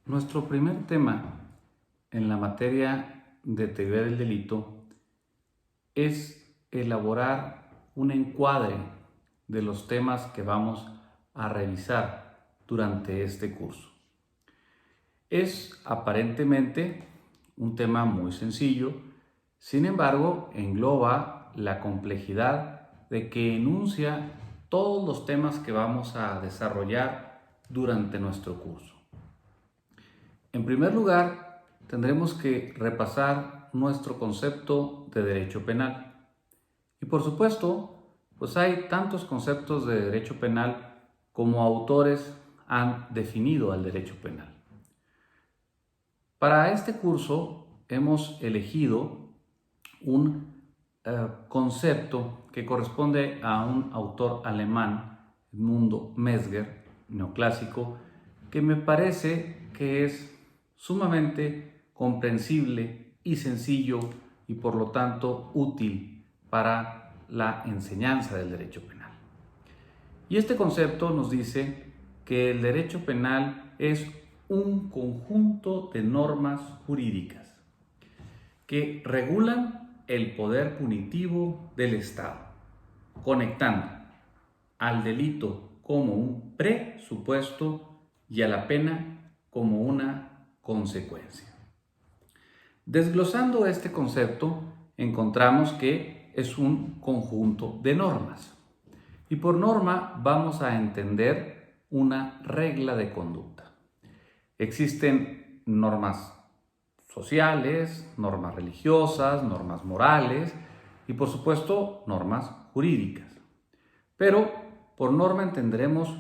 Nuestro primer tema en la materia de teoría del delito es elaborar un encuadre de los temas que vamos a revisar durante este curso. Es aparentemente un tema muy sencillo, sin embargo, engloba la complejidad de que enuncia todos los temas que vamos a desarrollar durante nuestro curso. En primer lugar, tendremos que repasar nuestro concepto de derecho penal. Y por supuesto, pues hay tantos conceptos de derecho penal como autores han definido al derecho penal. Para este curso hemos elegido un concepto que corresponde a un autor alemán, Edmundo Mesger, neoclásico, que me parece que es sumamente comprensible y sencillo y por lo tanto útil para la enseñanza del derecho penal. Y este concepto nos dice que el derecho penal es un conjunto de normas jurídicas que regulan el poder punitivo del Estado, conectando al delito como un presupuesto y a la pena como una consecuencia. Desglosando este concepto, encontramos que es un conjunto de normas. Y por norma vamos a entender una regla de conducta. Existen normas sociales, normas religiosas, normas morales y por supuesto normas jurídicas. Pero por norma entenderemos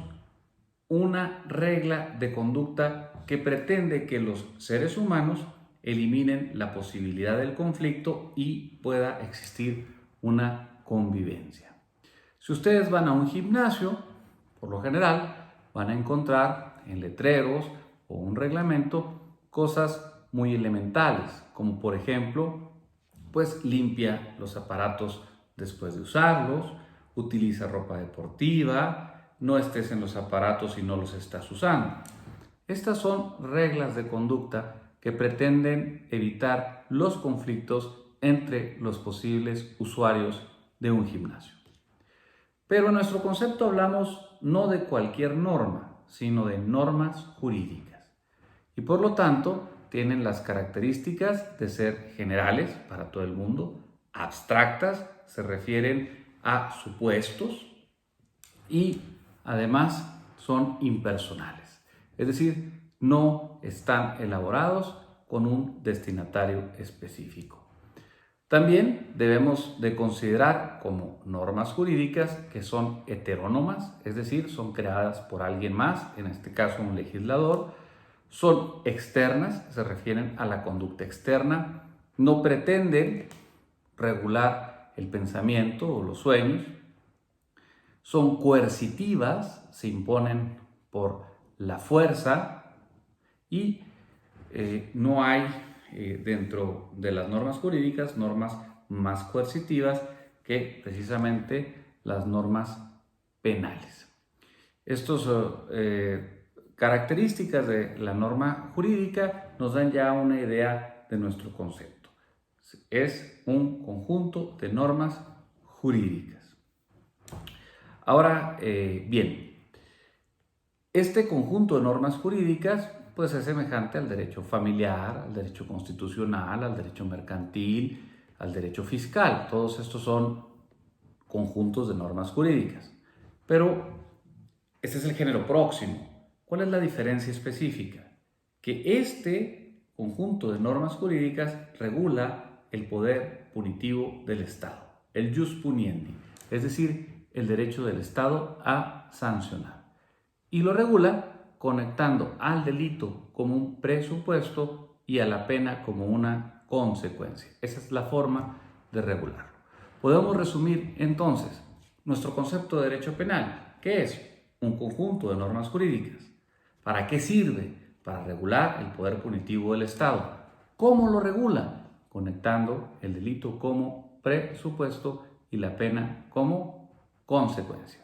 una regla de conducta que pretende que los seres humanos eliminen la posibilidad del conflicto y pueda existir una convivencia. Si ustedes van a un gimnasio, por lo general van a encontrar en letreros o un reglamento cosas muy elementales, como por ejemplo, pues limpia los aparatos después de usarlos, utiliza ropa deportiva, no estés en los aparatos si no los estás usando. Estas son reglas de conducta que pretenden evitar los conflictos entre los posibles usuarios de un gimnasio. Pero en nuestro concepto hablamos no de cualquier norma, sino de normas jurídicas. Y por lo tanto, tienen las características de ser generales para todo el mundo, abstractas, se refieren a supuestos y además son impersonales. Es decir, no están elaborados con un destinatario específico. También debemos de considerar como normas jurídicas que son heterónomas, es decir, son creadas por alguien más, en este caso un legislador, son externas, se refieren a la conducta externa, no pretenden regular el pensamiento o los sueños, son coercitivas, se imponen por la fuerza y no hay dentro de las normas jurídicas normas más coercitivas que precisamente las normas penales. Estas características de la norma jurídica nos dan ya una idea de nuestro concepto. Es un conjunto de normas jurídicas. Ahora, bien, este conjunto de normas jurídicas pues es semejante al derecho familiar, al derecho constitucional, al derecho mercantil, al derecho fiscal. Todos estos son conjuntos de normas jurídicas. Pero este es el género próximo. ¿Cuál es la diferencia específica? Que este conjunto de normas jurídicas regula el poder punitivo del Estado, el jus puniendi, es decir, el derecho del Estado a sancionar. Y lo regula conectando al delito como un presupuesto y a la pena como una consecuencia. Esa es la forma de regularlo. Podemos resumir entonces nuestro concepto de derecho penal, que es un conjunto de normas jurídicas. ¿Para qué sirve? Para regular el poder punitivo del Estado. ¿Cómo lo regula? Conectando el delito como presupuesto y la pena como consecuencia.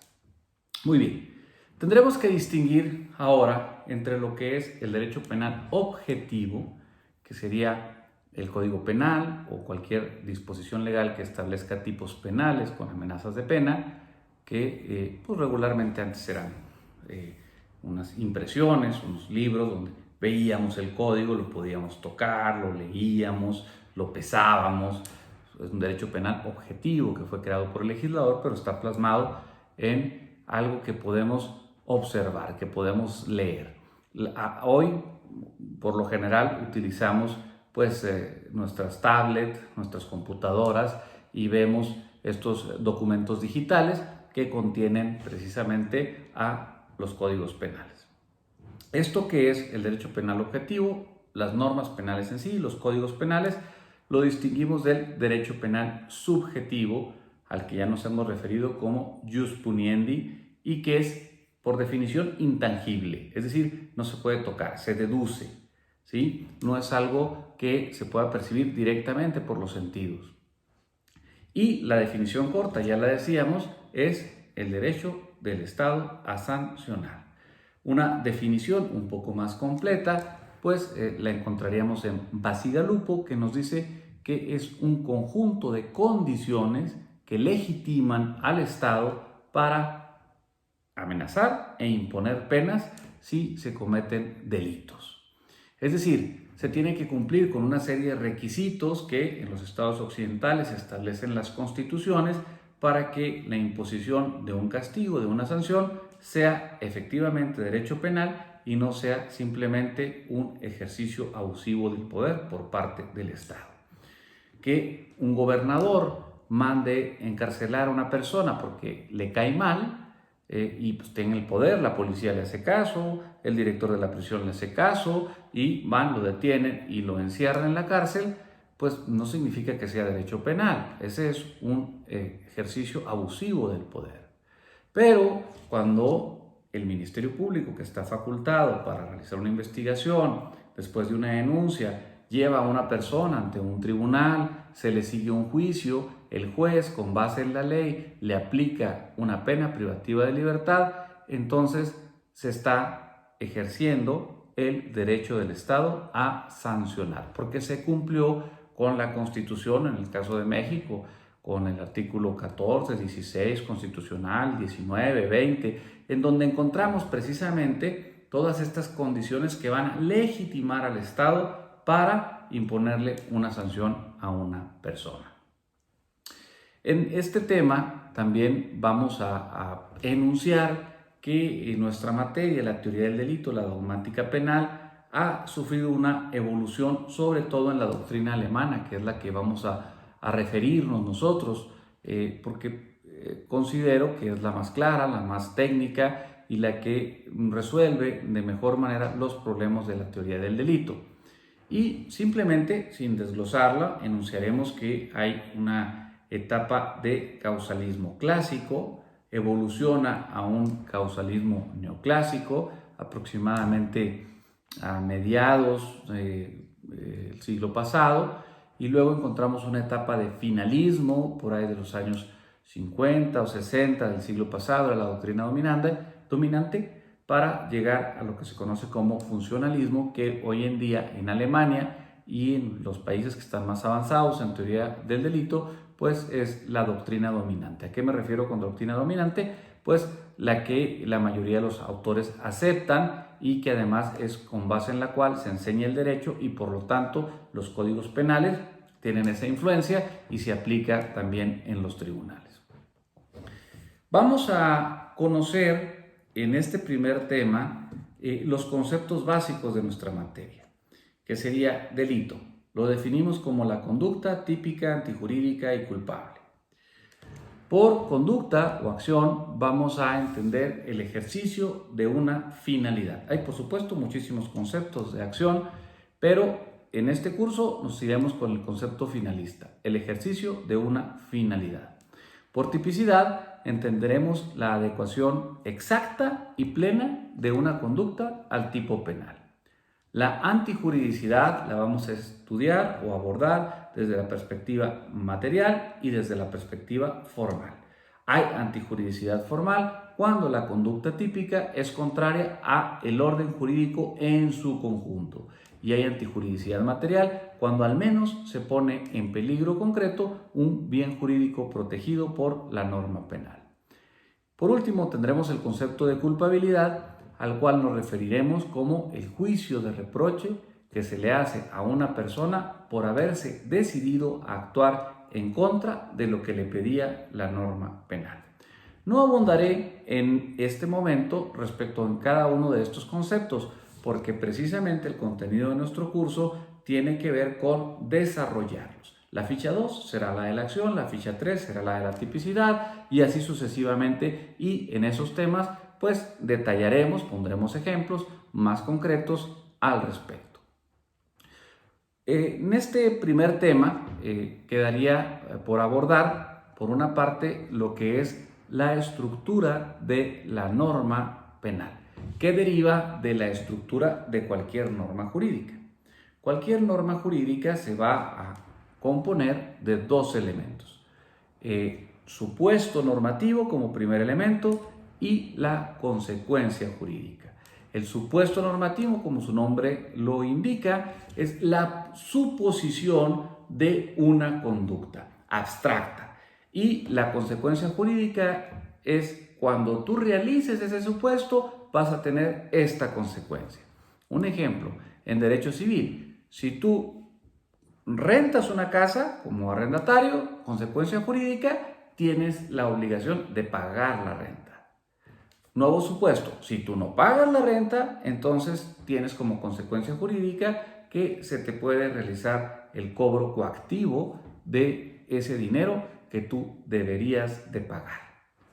Muy bien. Tendremos que distinguir ahora entre lo que es el derecho penal objetivo, que sería el Código Penal o cualquier disposición legal que establezca tipos penales con amenazas de pena, que pues regularmente antes eran unas impresiones, unos libros donde veíamos el código, lo podíamos tocar, lo leíamos, lo pesábamos. Es un derecho penal objetivo que fue creado por el legislador, pero está plasmado en algo que podemos observar, que podemos leer. Hoy, por lo general, utilizamos pues nuestras tablets, nuestras computadoras y vemos estos documentos digitales que contienen precisamente a los códigos penales. Esto que es el derecho penal objetivo, las normas penales en sí, los códigos penales, lo distinguimos del derecho penal subjetivo, al que ya nos hemos referido como jus puniendi, y que es por definición intangible, es decir, no se puede tocar, se deduce, ¿sí? No es algo que se pueda percibir directamente por los sentidos. Y la definición corta, ya la decíamos, es el derecho del Estado a sancionar. Una definición un poco más completa, pues la encontraríamos en Bacigalupo, que nos dice que es un conjunto de condiciones que legitiman al Estado para amenazar e imponer penas si se cometen delitos. Es decir, se tiene que cumplir con una serie de requisitos que en los estados occidentales establecen las constituciones para que la imposición de un castigo, de una sanción, sea efectivamente derecho penal y no sea simplemente un ejercicio abusivo del poder por parte del Estado. Que un gobernador mande encarcelar a una persona porque le cae mal y pues tiene el poder, la policía le hace caso, el director de la prisión le hace caso y van, lo detienen y lo encierran en la cárcel, pues no significa que sea derecho penal. Ese es un ejercicio abusivo del poder. Pero cuando el Ministerio Público, que está facultado para realizar una investigación después de una denuncia, lleva a una persona ante un tribunal, se le sigue un juicio, el juez, con base en la ley, le aplica una pena privativa de libertad, entonces se está ejerciendo el derecho del Estado a sancionar, porque se cumplió con la Constitución, en el caso de México, con el artículo 14, 16 constitucional, 19, 20, en donde encontramos precisamente todas estas condiciones que van a legitimar al Estado para imponerle una sanción a una persona. En este tema también vamos a enunciar que en nuestra materia, la teoría del delito, la dogmática penal, ha sufrido una evolución, sobre todo en la doctrina alemana, que es la que vamos a referirnos nosotros, porque considero que es la más clara, la más técnica y la que resuelve de mejor manera los problemas de la teoría del delito. Y simplemente, sin desglosarla, enunciaremos que hay una etapa de causalismo clásico, evoluciona a un causalismo neoclásico, aproximadamente a mediados del siglo pasado, y luego encontramos una etapa de finalismo, por ahí de los años 50 o 60 del siglo pasado, de la doctrina dominante, para llegar a lo que se conoce como funcionalismo, que hoy en día en Alemania y en los países que están más avanzados en teoría del delito, pues es la doctrina dominante. ¿A qué me refiero con doctrina dominante? Pues la que la mayoría de los autores aceptan y que además es con base en la cual se enseña el derecho y por lo tanto los códigos penales tienen esa influencia y se aplica también en los tribunales. Vamos a conocer en este primer tema los conceptos básicos de nuestra materia, que sería delito. Lo definimos como la conducta típica, antijurídica y culpable. Por conducta o acción vamos a entender el ejercicio de una finalidad. Hay, por supuesto, muchísimos conceptos de acción, pero en este curso nos iremos con el concepto finalista, el ejercicio de una finalidad. Por tipicidad entenderemos la adecuación exacta y plena de una conducta al tipo penal. La antijuridicidad la vamos a estudiar o abordar desde la perspectiva material y desde la perspectiva formal. Hay antijuridicidad formal cuando la conducta típica es contraria a el orden jurídico en su conjunto. Y hay antijuridicidad material cuando al menos se pone en peligro concreto un bien jurídico protegido por la norma penal. Por último, tendremos el concepto de culpabilidad, al cual nos referiremos como el juicio de reproche que se le hace a una persona por haberse decidido a actuar en contra de lo que le pedía la norma penal. No abundaré en este momento respecto a cada uno de estos conceptos, porque precisamente el contenido de nuestro curso tiene que ver con desarrollarlos. La ficha 2 será la de la acción, la ficha 3 será la de la tipicidad y así sucesivamente, y en esos temas pues detallaremos, pondremos ejemplos más concretos al respecto. En este primer tema quedaría por abordar, por una parte, lo que es la estructura de la norma penal, que deriva de la estructura de cualquier norma jurídica. Cualquier norma jurídica se va a componer de dos elementos: supuesto normativo como primer elemento y la consecuencia jurídica. El supuesto normativo, como su nombre lo indica, es la suposición de una conducta abstracta, y la consecuencia jurídica es cuando tú realices ese supuesto vas a tener esta consecuencia. Un ejemplo, en derecho civil, si tú rentas una casa como arrendatario, consecuencia jurídica, tienes la obligación de pagar la renta. Nuevo supuesto, si tú no pagas la renta, entonces tienes como consecuencia jurídica que se te puede realizar el cobro coactivo de ese dinero que tú deberías de pagar.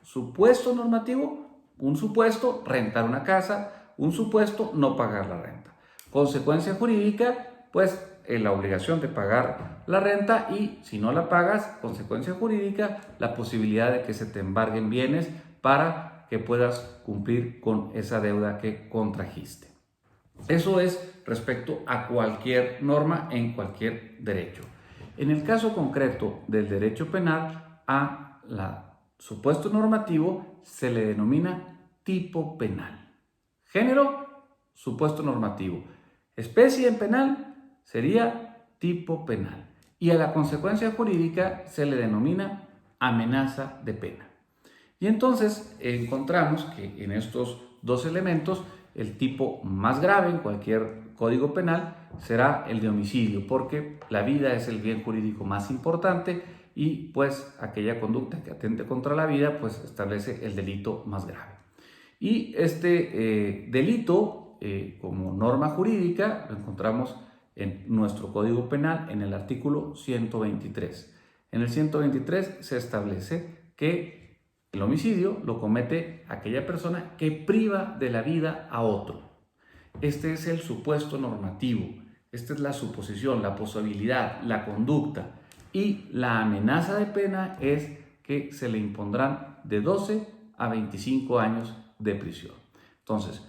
Supuesto normativo, un supuesto, rentar una casa; un supuesto, no pagar la renta. Consecuencia jurídica, pues la obligación de pagar la renta, y si no la pagas, consecuencia jurídica, la posibilidad de que se te embarguen bienes para que puedas cumplir con esa deuda que contrajiste. Eso es respecto a cualquier norma en cualquier derecho. En el caso concreto del derecho penal, a la supuesto normativo se le denomina tipo penal. Género, supuesto normativo. Especie en penal sería tipo penal. Y a la consecuencia jurídica se le denomina amenaza de pena. Y entonces encontramos que en estos dos elementos el tipo más grave en cualquier código penal será el de homicidio, porque la vida es el bien jurídico más importante y pues aquella conducta que atente contra la vida pues establece el delito más grave. Y este delito como norma jurídica lo encontramos en nuestro Código Penal en el artículo 123. En el 123 se establece que el homicidio lo comete aquella persona que priva de la vida a otro. Este es el supuesto normativo, esta es la suposición, la posibilidad, la conducta, y la amenaza de pena es que se le impondrán de 12 a 25 años de prisión. Entonces,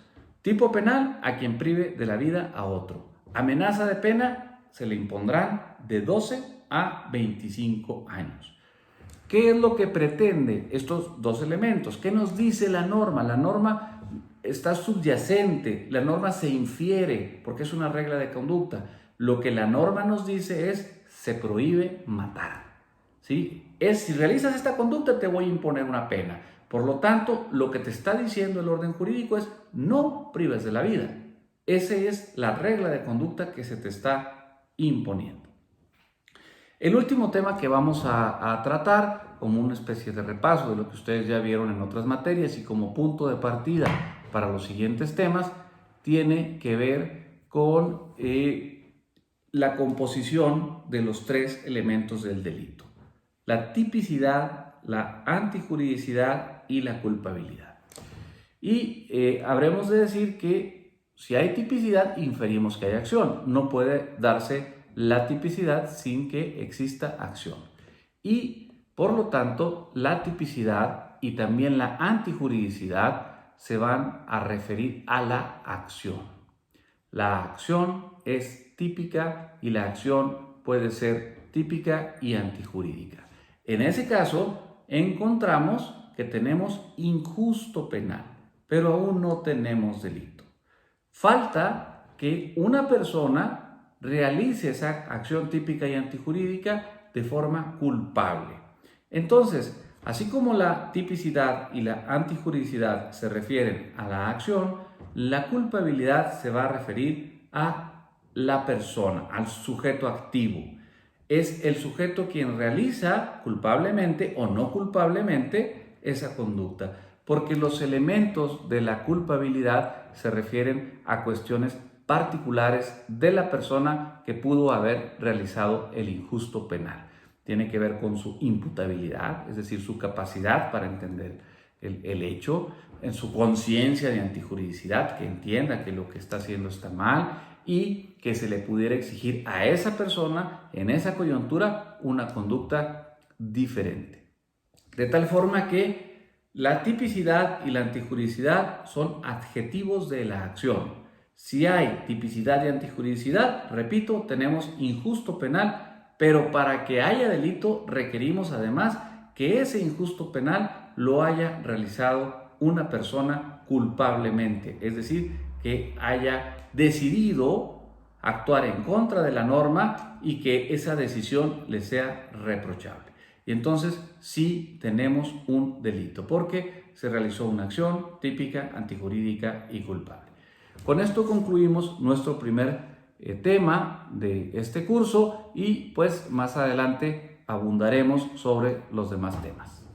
tipo penal a quien prive de la vida a otro. Amenaza de pena se le impondrán de 12 a 25 años. ¿Qué es lo que pretende estos dos elementos? ¿Qué nos dice la norma? La norma está subyacente, la norma se infiere porque es una regla de conducta. Lo que la norma nos dice es: se prohíbe matar. ¿Sí? Si realizas esta conducta te voy a imponer una pena. Por lo tanto, lo que te está diciendo el orden jurídico es: no prives de la vida. Esa es la regla de conducta que se te está imponiendo. El último tema que vamos a tratar, como una especie de repaso de lo que ustedes ya vieron en otras materias y como punto de partida para los siguientes temas, tiene que ver con la composición de los tres elementos del delito: la tipicidad, la antijuridicidad y la culpabilidad. Y habremos de decir que si hay tipicidad, inferimos que hay acción. No puede darse la tipicidad sin que exista acción. Y por lo tanto, la tipicidad y también la antijuridicidad se van a referir a la acción. La acción es típica y la acción puede ser típica y antijurídica. En ese caso, encontramos que tenemos injusto penal, pero aún no tenemos delito. Falta que una persona realice esa acción típica y antijurídica de forma culpable. Entonces, así como la tipicidad y la antijuridicidad se refieren a la acción, la culpabilidad se va a referir a la persona, al sujeto activo. Es el sujeto quien realiza culpablemente o no culpablemente esa conducta, porque los elementos de la culpabilidad se refieren a cuestiones particulares de la persona que pudo haber realizado el injusto penal. Tiene que ver con su imputabilidad, es decir, su capacidad para entender el hecho, en su conciencia de antijuridicidad, que entienda que lo que está haciendo está mal y que se le pudiera exigir a esa persona en esa coyuntura una conducta diferente. De tal forma que la tipicidad y la antijuridicidad son adjetivos de la acción. Si hay tipicidad y antijuridicidad, repito, tenemos injusto penal, pero para que haya delito requerimos además que ese injusto penal lo haya realizado una persona culpablemente, es decir, que haya decidido actuar en contra de la norma y que esa decisión le sea reprochable. Y entonces sí tenemos un delito, porque se realizó una acción típica, antijurídica y culpable. Con esto concluimos nuestro primer tema de este curso y pues más adelante abundaremos sobre los demás temas.